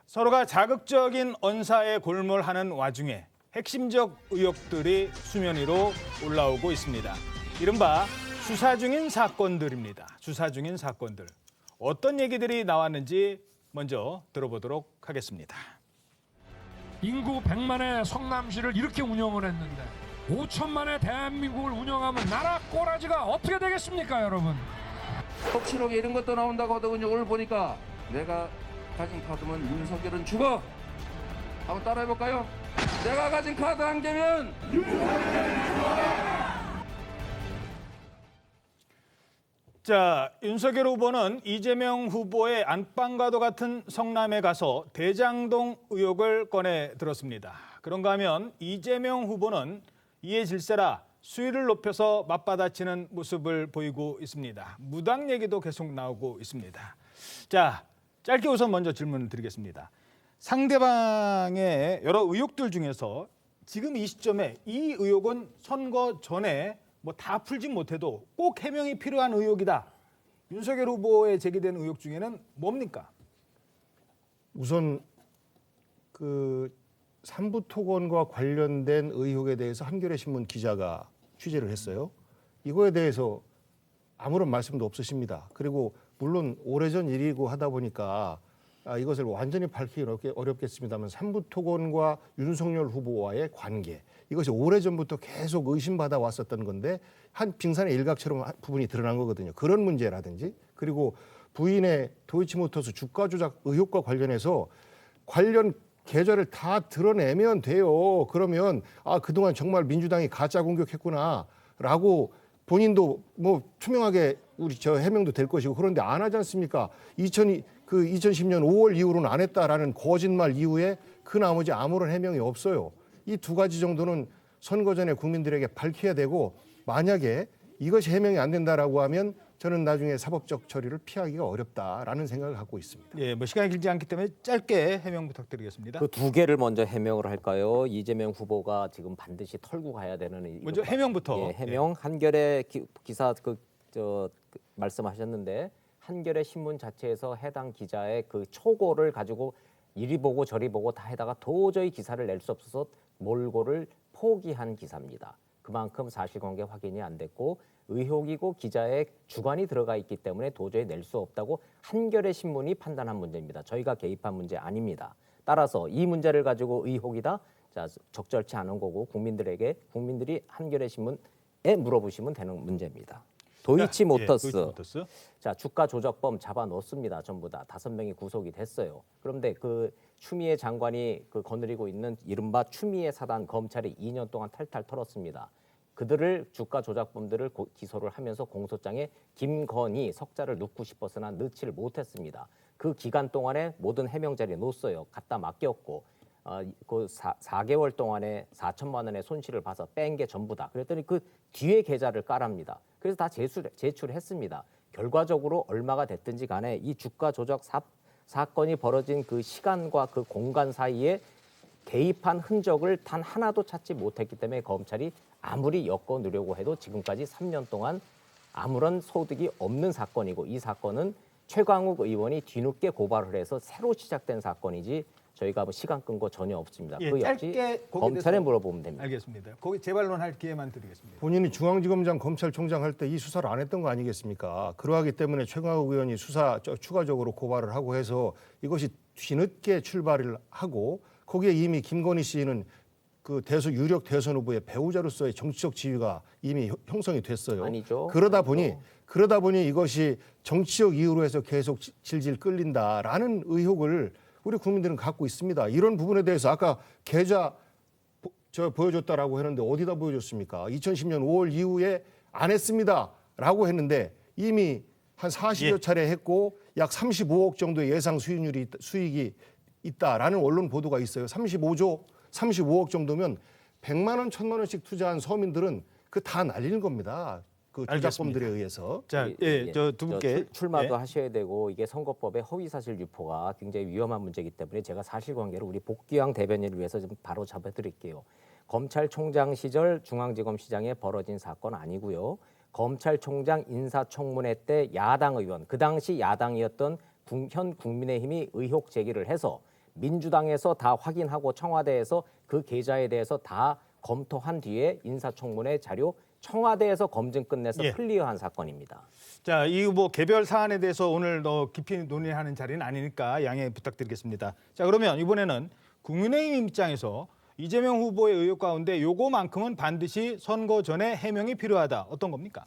서로가 자극적인 언사에 골몰하는 와중에 핵심적 의혹들이 수면 위로 올라오고 있습니다. 이른바 수사 중인 사건들입니다. 수사 중인 사건들. 어떤 얘기들이 나왔는지 먼저 들어보도록 하겠습니다.
인구 100만의 성남시를 이렇게 운영을 했는데 5천만의 대한민국을 운영하면 나라 꼬라지가 어떻게 되겠습니까, 여러분?
톡치록에 이런 것도 나온다고 하더군요. 오늘 보니까 내가 가진 카드면 윤석열은 죽어. 한번 따라해볼까요? 내가 가진 카드 한 개면
자, 윤석열 후보는 이재명 후보의 안방과도 같은 성남에 가서 대장동 의혹을 꺼내 들었습니다. 그런가 하면 이재명 후보는 이에 질세라 수위를 높여서 맞받아치는 모습을 보이고 있습니다. 무당 얘기도 계속 나오고 있습니다. 자, 짧게 우선 먼저 질문을 드리겠습니다. 상대방의 여러 의혹들 중에서 지금 이 시점에 이 의혹은 선거 전에 다 풀진 못해도 꼭 해명이 필요한 의혹이다. 윤석열 후보에 제기된 의혹 중에는 뭡니까?
우선 그 삼부토건과 관련된 의혹에 대해서 한겨레 신문 기자가 취재를 했어요. 이거에 대해서 아무런 말씀도 없으십니다. 그리고 물론 오래전 일이고 하다 보니까 이것을 완전히 밝히기 어렵겠습니다만 삼부토건과 윤석열 후보와의 관계 이것이 오래전부터 계속 의심받아 왔었던 건데 한 빙산의 일각처럼 부분이 드러난 거거든요. 그런 문제라든지 그리고 부인의 도이치모터스 주가 조작 의혹과 관련해서 관련 계좌를 다 드러내면 돼요. 그러면 그동안 정말 민주당이 가짜 공격했구나라고 본인도 뭐 투명하게 우리 저 해명도 될 것이고 그런데 안 하지 않습니까? 2010년 5월 이후로는 안 했다라는 거짓말 이후에 그 나머지 아무런 해명이 없어요. 이 두 가지 정도는 선거 전에 국민들에게 밝혀야 되고 만약에 이것이 해명이 안 된다라고 하면 저는 나중에 사법적 처리를 피하기가 어렵다라는 생각을 갖고 있습니다.
예, 뭐 시간이 길지 않기 때문에 짧게 해명 부탁드리겠습니다.
그 두 개를 먼저 해명을 할까요? 이재명 후보가 지금 반드시 털고 가야 되는
먼저 해명부터.
예, 해명 한겨레 기사 말씀하셨는데 한겨레 신문 자체에서 해당 기자의 그 초고를 가지고 이리 보고 저리 보고 다 해다가 도저히 기사를 낼 수 없어서 몰고를 포기한 기사입니다. 그만큼 사실관계 확인이 안 됐고 의혹이고 기자의 주관이 들어가 있기 때문에 도저히 낼 수 없다고 한겨레 신문이 판단한 문제입니다. 저희가 개입한 문제 아닙니다. 따라서 이 문제를 가지고 의혹이다, 자, 적절치 않은 거고 국민들이 한겨레 신문에 물어보시면 되는 문제입니다. 도이치모터스. 자, 주가 조작범 잡아놓습니다. 전부 다 5명이 구속이 됐어요. 그런데 그 추미애 장관이 그 거느리고 있는 이른바 추미애 사단 검찰이 2년 동안 탈탈 털었습니다. 그들을 주가 조작범들을 기소를 하면서 공소장에 김건희 석자를 넣고 싶었으나 넣지를 못했습니다. 그 기간 동안에 모든 해명 자료 놓았어요. 갖다 맡겼고 그 4개월 동안에 4천만 원의 손실을 봐서 뺀 게 전부다. 그랬더니 그 뒤에 계좌를 깔합니다. 그래서 다 제출했습니다. 결과적으로 얼마가 됐든지 간에 이 주가 조작 사건이 벌어진 그 시간과 그 공간 사이에 개입한 흔적을 단 하나도 찾지 못했기 때문에 검찰이 아무리 엮어 누려고 해도 지금까지 3년 동안 아무런 소득이 없는 사건이고 이 사건은 최광욱 의원이 뒤늦게 고발을 해서 새로 시작된 사건이지 저희가 뭐 시간 끈 거 전혀 없습니다.
예,
그 역시 검찰에 물어보면 됩니다.
알겠습니다. 거기 재반론할 기회만 드리겠습니다.
본인이 중앙지검장 검찰총장 할 때 이 수사를 안 했던 거 아니겠습니까? 그러하기 때문에 최광욱 의원이 추가적으로 고발을 하고 해서 이것이 뒤늦게 출발을 하고 거기에 이미 김건희 씨는 그 유력 대선 후보의 배우자로서의 정치적 지위가 이미 형성이 됐어요.
아니죠.
그러다 보니 이것이 정치적 이유로 해서 계속 질질 끌린다라는 의혹을 우리 국민들은 갖고 있습니다. 이런 부분에 대해서 아까 계좌 보여줬다라고 했는데 어디다 보여줬습니까? 2010년 5월 이후에 안 했습니다라고 했는데 이미 한 40여 차례 했고 약 35억 정도의 예상 수익이 있다라는 언론 보도가 있어요. 35억 정도면 100만 원, 1000만 원씩 투자한 서민들은 그 다 날리는 겁니다. 그 조작범들에 의해서.
자, 저 두 분께
출마도 하셔야 되고 이게 선거법의 허위사실 유포가 굉장히 위험한 문제이기 때문에 제가 사실관계를 우리 복귀왕 대변인을 위해서 좀 바로 잡아드릴게요. 검찰총장 시절 중앙지검시장에 벌어진 사건 아니고요. 검찰총장 인사청문회 때 야당 의원, 그 당시 야당이었던 현 국민의힘이 의혹 제기를 해서 민주당에서 다 확인하고 청와대에서 그 계좌에 대해서 다 검토한 뒤에 인사청문회 자료 청와대에서 검증 끝내서 클리어한 사건입니다.
자, 이 뭐 개별 사안에 대해서 오늘 더 깊이 논의하는 자리는 아니니까 양해 부탁드리겠습니다. 자, 그러면 이번에는 국민의힘 입장에서 이재명 후보의 의혹 가운데 요거만큼은 반드시 선거 전에 해명이 필요하다. 어떤 겁니까?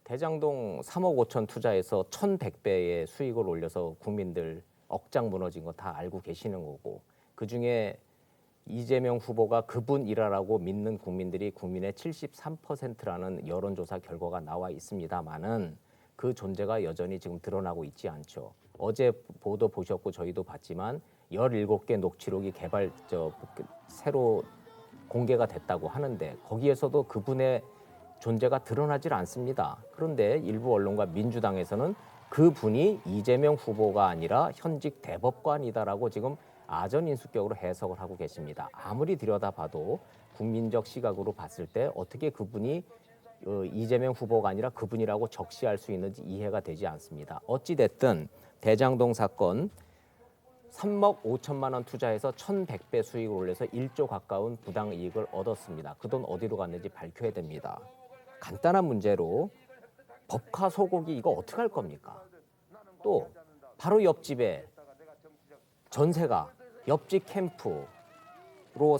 대장동 3억 5천 투자해서 1,100배의 수익을 올려서 국민들 억장 무너진 거 다 알고 계시는 거고 그중에 이재명 후보가 그분이라고 믿는 국민들이 국민의 73%라는 여론조사 결과가 나와 있습니다만은 그 존재가 여전히 지금 드러나고 있지 않죠. 어제 보도 보셨고 저희도 봤지만 17개 녹취록이 새로 공개가 됐다고 하는데 거기에서도 그분의 존재가 드러나질 않습니다. 그런데 일부 언론과 민주당에서는 그분이 이재명 후보가 아니라 현직 대법관이다라고 지금 아전인수격으로 해석을 하고 계십니다. 아무리 들여다봐도 국민적 시각으로 봤을 때 어떻게 그분이 이재명 후보가 아니라 그분이라고 적시할 수 있는지 이해가 되지 않습니다. 어찌 됐든 대장동 사건 3억 5천만 원 투자해서 1,100배 수익을 올려서 1조 가까운 부당 이익을 얻었습니다. 그 돈 어디로 갔는지 밝혀야 됩니다. 간단한 문제로 법카 소고기 이거 어떻게 할 겁니까? 또 바로 옆집에 전세가 옆집 캠프로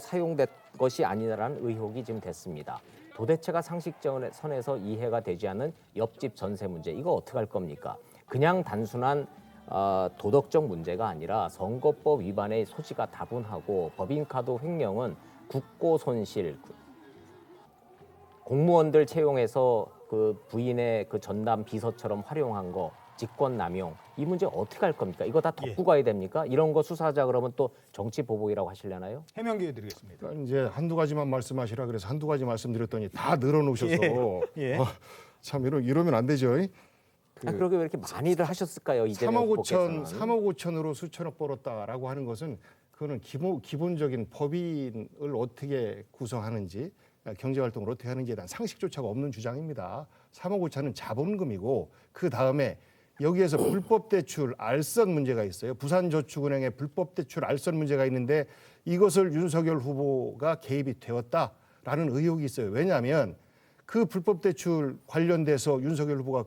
사용된 것이 아니라는 의혹이 지금 됐습니다. 도대체가 상식선에서 이해가 되지 않는 옆집 전세 문제 이거 어떻게 할 겁니까? 그냥 단순한 도덕적 문제가 아니라 선거법 위반의 소지가 다분하고 법인카드 횡령은 국고 손실, 공무원들 채용해서 그 부인의 그 전담 비서처럼 활용한 거, 직권 남용 이 문제 어떻게 할 겁니까? 이거 다 덮고 가야 됩니까? 이런 거 수사하자 그러면 또 정치 보복이라고 하시려나요?
해명 기회 드리겠습니다.
그러니까 이제 한두 가지만 말씀하시라 그래서 한두 가지 말씀드렸더니 다 늘어놓으셔서
예.
참 이러면 안 되죠.
그러게 왜 이렇게 많이들 하셨을까요?
3억 5천으로 수천억 벌었다라고 하는 것은 그거는 기본적인 법인을 어떻게 구성하는지 경제활동을 어떻게 하는지에 대한 상식조차가 없는 주장입니다. 3억 5천은 자본금이고 그 다음에 여기에서 불법 대출 알선 문제가 있어요. 부산저축은행의 불법 대출 알선 문제가 있는데 이것을 윤석열 후보가 개입이 되었다라는 의혹이 있어요. 왜냐하면 그 불법 대출 관련돼서 윤석열 후보가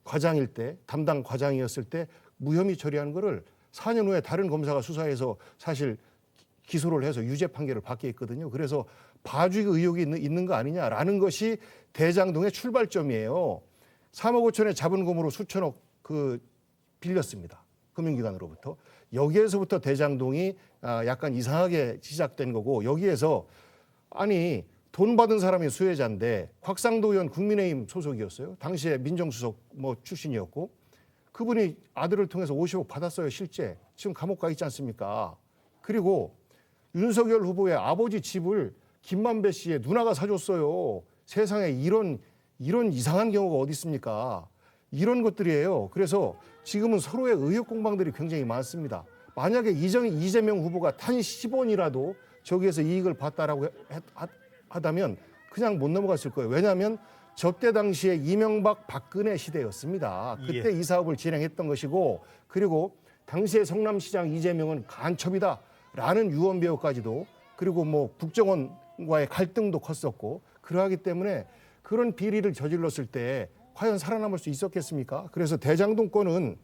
과장일 때 담당 과장이었을 때 무혐의 처리한 거를 4년 후에 다른 검사가 수사해서 사실 기소를 해서 유죄 판결을 받게 했거든요. 그래서 봐주기 의혹이 있는 거 아니냐라는 것이 대장동의 출발점이에요. 3억 5천의 자본금으로 수천억 빌렸습니다. 금융기관으로부터. 여기에서부터 대장동이 약간 이상하게 시작된 거고 여기에서 아니 돈 받은 사람이 수혜자인데 곽상도 의원 국민의힘 소속이었어요. 당시에 민정수석 출신이었고 그분이 아들을 통해서 50억 받았어요. 실제. 지금 감옥 가 있지 않습니까? 그리고 윤석열 후보의 아버지 집을 김만배 씨의 누나가 사줬어요. 세상에 이런 이상한 경우가 어디 있습니까? 이런 것들이에요. 그래서 지금은 서로의 의혹 공방들이 굉장히 많습니다. 만약에 이재명 후보가 단 10원이라도 저기에서 이익을 봤다라고 하다면 그냥 못 넘어갔을 거예요. 왜냐하면 저때 당시에 이명박 박근혜 시대였습니다. 그때 이 사업을 진행했던 것이고 그리고 당시에 성남시장 이재명은 간첩이다라는 유언비어까지도 그리고 국정원과의 갈등도 컸었고 그러하기 때문에 그런 비리를 저질렀을 때 과연 살아남을 수 있었겠습니까? 그래서 대장동 건은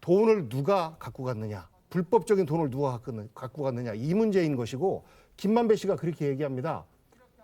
돈을 누가 갖고 갔느냐, 불법적인 돈을 누가 갖고 갔느냐 이 문제인 것이고 김만배 씨가 그렇게 얘기합니다.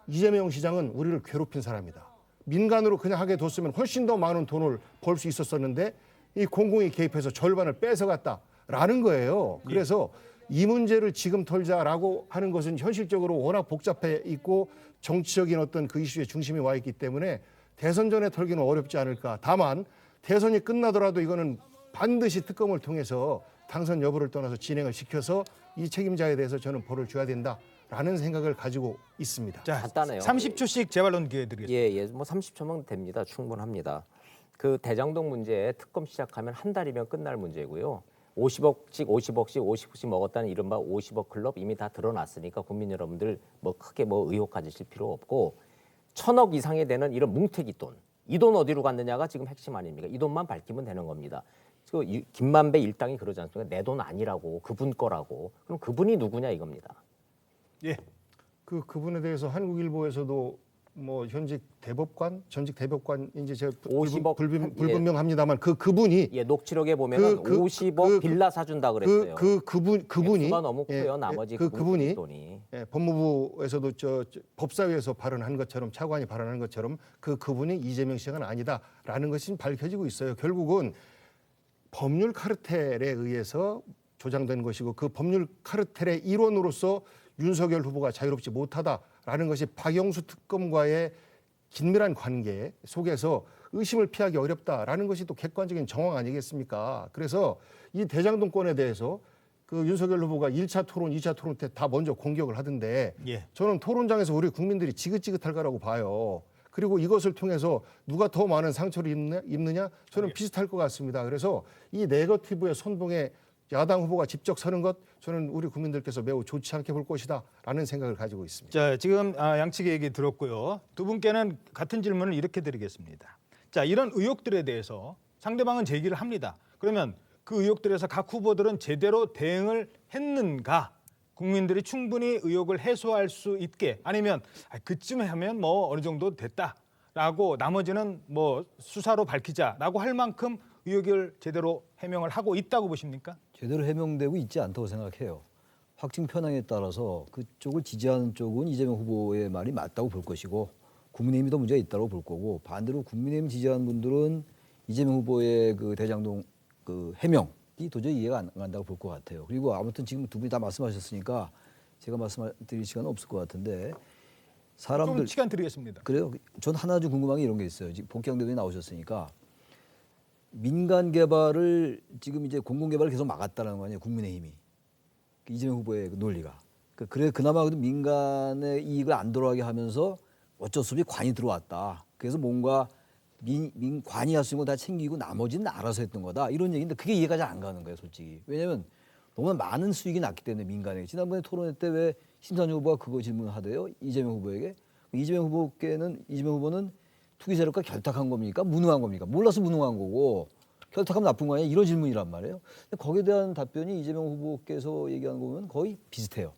이재명 시장은 우리를 괴롭힌 사람이다. 민간으로 그냥 하게 뒀으면 훨씬 더 많은 돈을 벌 수 있었었는데 이 공공이 개입해서 절반을 뺏어갔다라는 거예요. 그래서 이 문제를 지금 털자라고 하는 것은 현실적으로 워낙 복잡해 있고 정치적인 어떤 그 이슈의 중심에 와 있기 때문에 대선 전에 털기는 어렵지 않을까. 다만 대선이 끝나더라도 이거는 반드시 특검을 통해서 당선 여부를 떠나서 진행을 시켜서 이 책임자에 대해서 저는 벌을 줘야 된다라는 생각을 가지고 있습니다.
자,
간단해요.
30초씩 재발론 기회 드리겠습니다.
30초면 됩니다. 충분합니다. 그 대장동 문제 특검 시작하면 한 달이면 끝날 문제고요. 50억씩 먹었다는 이른바 50억 클럽 이미 다 드러났으니까 국민 여러분들 크게 의혹 가지실 필요 없고 1,000억 이상이 되는 이런 뭉태기 돈. 이 돈 어디로 갔느냐가 지금 핵심 아닙니까? 이 돈만 밝히면 되는 겁니다. 김만배 일당이 그러지 않습니까? 내 돈 아니라고 그분 거라고. 그럼 그분이 누구냐 이겁니다.
예.
그분에 대해서 한국일보에서도 전직 대법관인지 제가
50억
불분명합니다만 그분이
녹취록에 보면은 50억 빌라 사준다 그랬어요.
그분이
수가 너무 크고요. 나머지
그분이
돈이
법무부에서도 법사위에서 발언한 것처럼 차관이 발언한 것처럼 그분이 이재명 시장은 아니다라는 것이 밝혀지고 있어요. 결국은 법률 카르텔에 의해서 조장된 것이고 그 법률 카르텔의 일원으로서 윤석열 후보가 자유롭지 못하다라는 것이 박영수 특검과의 긴밀한 관계 속에서 의심을 피하기 어렵다라는 것이 또 객관적인 정황 아니겠습니까? 그래서 이 대장동 건에 대해서 윤석열 후보가 1차 토론, 2차 토론 때 다 먼저 공격을 하던데 저는 토론장에서 우리 국민들이 지긋지긋할 거라고 봐요. 그리고 이것을 통해서 누가 더 많은 상처를 입느냐? 저는 비슷할 것 같습니다. 그래서 이 네거티브의 선봉에 야당 후보가 직접 서는 것 저는 우리 국민들께서 매우 좋지 않게 볼 것이다라는 생각을 가지고 있습니다.
자, 지금 양측의 얘기 들었고요. 두 분께는 같은 질문을 이렇게 드리겠습니다. 자, 이런 의혹들에 대해서 상대방은 제기를 합니다. 그러면 그 의혹들에서 각 후보들은 제대로 대응을 했는가? 국민들이 충분히 의혹을 해소할 수 있게 아니면 그쯤 하면 뭐 어느 정도 됐다라고 나머지는 뭐 수사로 밝히자라고 할 만큼 의혹을 제대로 해명을 하고 있다고 보십니까?
제대로 해명되고 있지 않다고 생각해요. 확증 편향에 따라서 그쪽을 지지하는 쪽은 이재명 후보의 말이 맞다고 볼 것이고 국민의힘이 더 문제가 있다고 볼 거고 반대로 국민의힘 지지하는 분들은 이재명 후보의 그 대장동 그 해명이 도저히 이해가 안 간다고 볼 것 같아요. 그리고 아무튼 지금 두 분이 다 말씀하셨으니까 제가 말씀드릴 시간은 없을 것 같은데 사람들
좀 시간 드리겠습니다.
그래요. 전 하나 좀 궁금한 게 이런 게 있어요. 지금 복귀 대변인 나오셨으니까 민간 개발을 지금 이제 공공 개발을 계속 막았다는 거 아니에요. 국민의힘이 이재명 후보의 그 논리가. 그래 그나마 민간의 이익을 안 들어가게 하면서 어쩔 수 없이 관이 들어왔다. 그래서 뭔가 민관이 할 수 있는 거 다 챙기고 나머지는 알아서 했던 거다. 이런 얘기인데 그게 이해가 잘 안 가는 거예요, 솔직히. 왜냐하면 너무나 많은 수익이 났기 때문에 민간에게. 지난번에 토론회 때 왜 심상정 후보가 그거 질문하대요? 이재명 후보에게. 이재명 후보는 투기 세력과 결탁한 겁니까? 무능한 겁니까? 몰라서 무능한 거고 결탁하면 나쁜 거 아니야? 이런 질문이란 말이에요. 근데 거기에 대한 답변이 이재명 후보께서 얘기하는 거 보면 거의 비슷해요.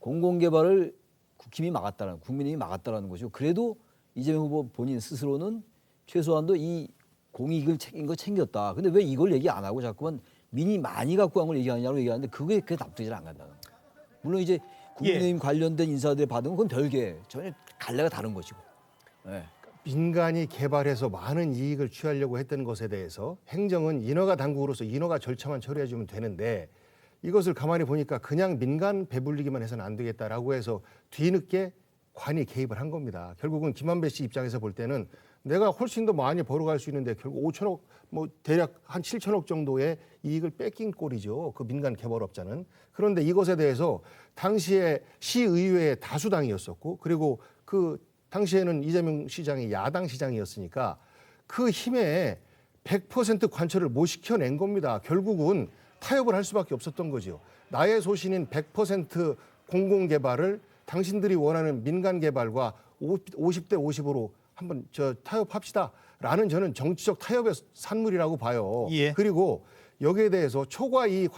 공공개발을 국힘이 막았다는, 국민이 막았다는 것이고 그래도 이재명 후보 본인 스스로는 최소한도 이 공익을 챙겼다. 근데 왜 이걸 얘기 안 하고 자꾸만 민이 많이 갖고 간 걸 얘기하냐고 얘기하는데 그게 납득이 잘 안 간다는 거예요. 물론 이제 국민의힘 관련된 인사들이 받은 건 그건 별개, 전혀 갈래가 다른 것이고. 네.
민간이 개발해서 많은 이익을 취하려고 했던 것에 대해서 행정은 인허가 당국으로서 인허가 절차만 처리해주면 되는데 이것을 가만히 보니까 그냥 민간 배불리기만 해서는 안 되겠다라고 해서 뒤늦게 관이 개입을 한 겁니다. 결국은 김한배 씨 입장에서 볼 때는 내가 훨씬 더 많이 벌어갈 수 있는데 결국 5천억, 뭐 대략 한 7천억 정도의 이익을 뺏긴 꼴이죠. 그 민간 개발업자는. 그런데 이것에 대해서 당시에 시의회의 다수당이었었고 그리고 그 당시에는 이재명 시장이 야당 시장이었으니까 그 힘에 100% 관철을 못 시켜낸 겁니다. 결국은 타협을 할 수밖에 없었던 거죠. 나의 소신인 100% 공공개발을 당신들이 원하는 민간 개발과 50대 50으로 한번 타협합시다라는 저는 정치적 타협의 산물이라고 봐요.
예.
그리고 여기에 대해서 초과 이익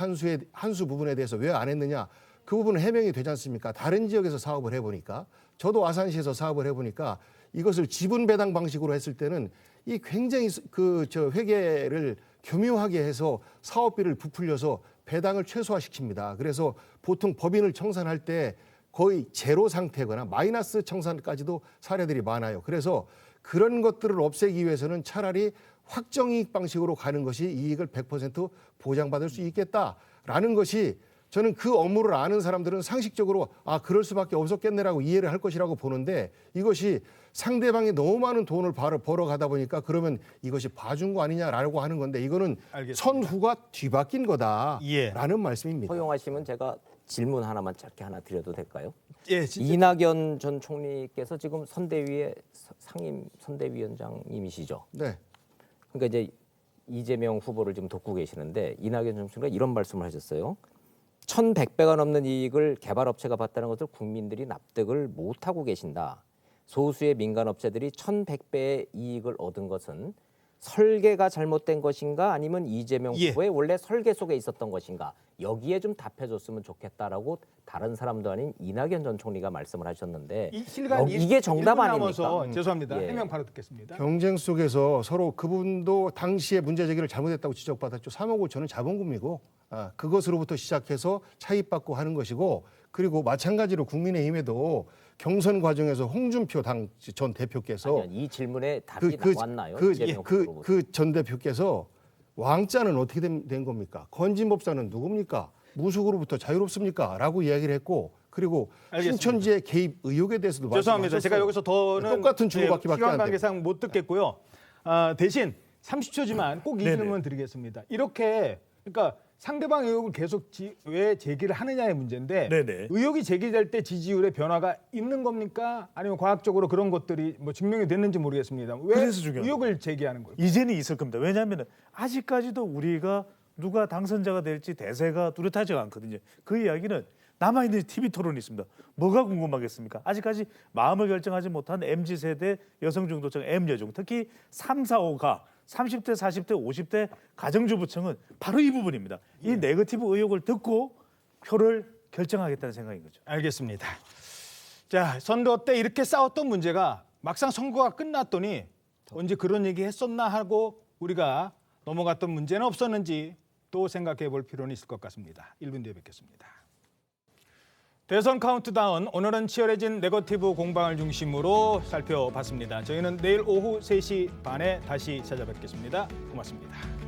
환수 부분에 대해서 왜 안 했느냐? 그 부분은 해명이 되지 않습니까? 다른 지역에서 사업을 해보니까 저도 아산시에서 사업을 해보니까 이것을 지분 배당 방식으로 했을 때는 이 굉장히 회계를 교묘하게 해서 사업비를 부풀려서 배당을 최소화시킵니다. 그래서 보통 법인을 청산할 때 거의 제로 상태거나 마이너스 청산까지도 사례들이 많아요. 그래서 그런 것들을 없애기 위해서는 차라리 확정이익 방식으로 가는 것이 이익을 100% 보장받을 수 있겠다라는 것이 저는 그 업무를 아는 사람들은 상식적으로 그럴 수밖에 없었겠네라고 이해를 할 것이라고 보는데 이것이 상대방이 너무 많은 돈을 벌어가다 보니까 그러면 이것이 봐준 거 아니냐라고 하는 건데 이거는
알겠습니다.
선후가 뒤바뀐 거다라는
예.
말씀입니다.
허용하시면 제가 질문 하나만 짧게 하나 드려도 될까요?
예, 진짜.
이낙연 전 총리께서 지금 선대위의 상임 선대위원장님이시죠.
네.
그러니까 이제 이재명 후보를 지금 돕고 계시는데 이낙연 전 총리가 이런 말씀을 하셨어요. 1,100배가 넘는 이익을 개발업체가 봤다는 것을 국민들이 납득을 못하고 계신다. 소수의 민간업체들이 1,100배의 이익을 얻은 것은 설계가 잘못된 것인가 아니면 이재명
예.
후보의 원래 설계 속에 있었던 것인가 여기에 좀 답해줬으면 좋겠다라고 다른 사람도 아닌 이낙연 전 총리가 말씀을 하셨는데 이게 정답 아닙니까?
죄송합니다.
예.
해명 바로 듣겠습니다.
경쟁 속에서 서로 그분도 당시에 문제 제기를 잘못했다고 지적받았죠. 3억 5천은 자본금이고 그것으로부터 시작해서 차입받고 하는 것이고 그리고 마찬가지로 국민의힘에도 경선 과정에서 홍준표 당 전 대표께서
아니요, 이 질문에 답이 나왔나요?
그 전 대표께서 왕자는 어떻게 된 겁니까? 건진법사는 누굽니까? 무속으로부터 자유롭습니까? 라고 이야기를 했고 그리고
알겠습니다.
신천지의 개입 의혹에 대해서도
죄송합니다.
말씀하셨어요.
제가 여기서 더는
똑같은 주고받기밖에
시간
안 돼요.
관계상 못 듣겠고요. 대신 30초지만 꼭 이 질문 드리겠습니다. 이렇게 그러니까 상대방 의혹을 계속 왜 제기를 하느냐의 문제인데
네네.
의혹이 제기될 때 지지율의 변화가 있는 겁니까? 아니면 과학적으로 그런 것들이 뭐 증명이 됐는지 모르겠습니다. 왜
그래서 중요합니다.
의혹을 제기하는 걸까요?
이제는 있을 겁니다. 왜냐하면 아직까지도 우리가 누가 당선자가 될지 대세가 뚜렷하지가 않거든요. 그 이야기는 남아있는 TV 토론이 있습니다. 뭐가 궁금하겠습니까? 아직까지 마음을 결정하지 못한 MZ세대 여성 중도층 M여중 특히 3, 4, 5가 30대, 40대, 50대 가정주부층은 바로 이 부분입니다. 이 네거티브 의혹을 듣고 표를 결정하겠다는 생각인 거죠.
알겠습니다. 자, 선거 때 이렇게 싸웠던 문제가 막상 선거가 끝났더니 언제 그런 얘기 했었나 하고 우리가 넘어갔던 문제는 없었는지 또 생각해 볼 필요는 있을 것 같습니다. 1분 뒤에 뵙겠습니다. 대선 카운트다운, 오늘은 치열해진 네거티브 공방을 중심으로 살펴봤습니다. 저희는 내일 오후 3시 반에 다시 찾아뵙겠습니다. 고맙습니다.